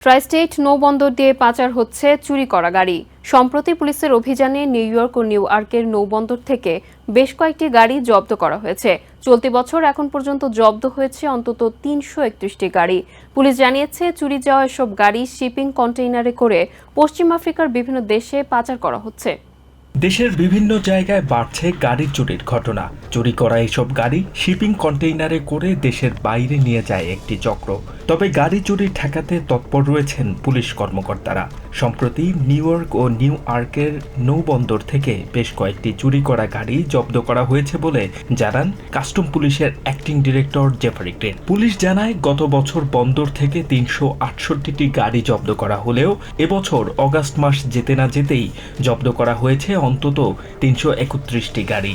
ট্রাইস্টেট নৌবন্দর দিয়ে পাচার হচ্ছে চুরি করা গাড়ি। সম্প্রতি পুলিশের অভিযানে নিউ ইয়র্ক ও নিউ ইয়র্কের নৌবন্দর থেকে বেশ কয়েকটি গাড়ি জব্দ করা হয়েছে। চলতি বছর এখন পর্যন্ত জব্দ হয়েছে অন্তত ৩৩১টি গাড়ি। পুলিশ জানিয়েছে, চুরি যাওয়া এসব গাড়ি শিপিং কন্টেইনারে করে পশ্চিম আফ্রিকার বিভিন্ন দেশে পাচার করা হচ্ছে। দেশের বিভিন্ন জায়গায় বাড়ছে গাড়ি চুরির ঘটনা। চুরি করা এসব গাড়ি শিপিং কন্টেইনারে করে দেশের বাইরে নিয়ে যায় একটি চক্র। তবে গাড়ি চুরি ঠেকাতে তৎপর রয়েছেন পুলিশ কর্মকর্তারা। সম্প্রতি নিউ ইয়র্ক ও নিউ ইয়র্কের নৌবন্দর থেকে বেশ কয়েকটি চুরি করা গাড়ি জব্দ করা হয়েছে বলে জানান কাস্টম পুলিশের অ্যাক্টিং ডিরেক্টর জেফারি গ্রিন। পুলিশ জানায়, গত বছর বন্দর থেকে ৩৬৮টি গাড়ি জব্দ করা হলেও এবছর অগাস্ট মাস যেতে না যেতেই জব্দ করা হয়েছে অন্তত ৩৩১টি গাড়ি।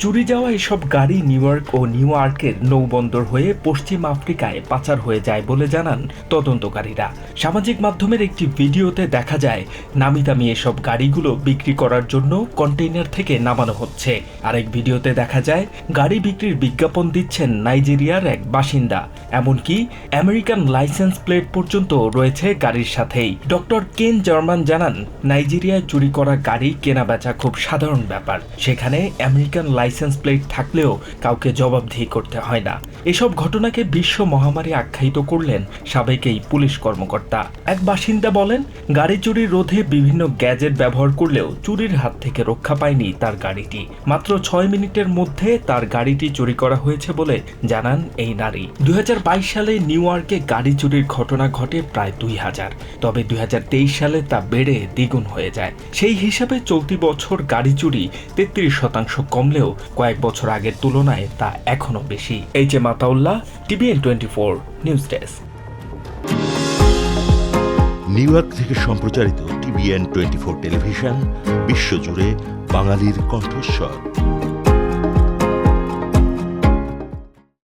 চুরি যাওয়া এসব গাড়ি নিউ ইয়র্ক ও নিউ ইয়র্কের নৌবন্দর হয়ে পশ্চিম আফ্রিকায় পাচার হয়ে যায় বলে জানান তদন্তকারীরা। সামাজিক মাধ্যমের একটি ভিডিওতে দেখা যায়, নামি দামি এসব গাড়িগুলো বিক্রি করার জন্য কন্টেইনার থেকে নামানো হচ্ছে। আরেক ভিডিওতে দেখা যায় গাড়ি বিক্রির বিজ্ঞাপন দিচ্ছেন নাইজেরিয়ার এক বাসিন্দা। এমনকি আমেরিকান লাইসেন্স প্লেট পর্যন্ত রয়েছে গাড়ির সাথেই। ডক্টর কেন জার্মান জানান, নাইজেরিয়ায় চুরি করা গাড়ি কেনা বেচা খুব সাধারণ ব্যাপার। সেখানে আমেরিকান লাইসেন্স প্লেট থাকলেও কাউকে জবাবদিহি করতে হয় না। এসব ঘটনাকে বিশ্ব মহামারী আখ্যায়িত করলেন সাবেক এই পুলিশ কর্মকর্তা। এক বাসিন্দা বলেন, গাড়ি চুরি রোধে বিভিন্ন গ্যাজেট ব্যবহার করলেও চুরির হাত থেকে রক্ষা পায়নি তার গাড়িটি। মাত্র ৬ মিনিটের মধ্যে তার গাড়িটি চুরি করা হয়েছে বলে জানান এই নারী। ২০২২ সালে নিউ ইয়র্কে গাড়ি চুরির ঘটনা ঘটে প্রায় ২০০০। তবে ২০২৩ সালে তা বেড়ে দ্বিগুণ হয়ে যায়। সেই হিসাবে চলতি বছর গাড়ি চুরি ৩৩% কমলেও কয়েক বছর আগের তুলনায় তা এখনো বেশি। H M Ataullah, TVN 24 news desk. New York থেকে সম্প্রচারিত টিভিএন 24 টেলিভিশন বিশ্বজুড়ে বাঙালির কণ্ঠস্বর।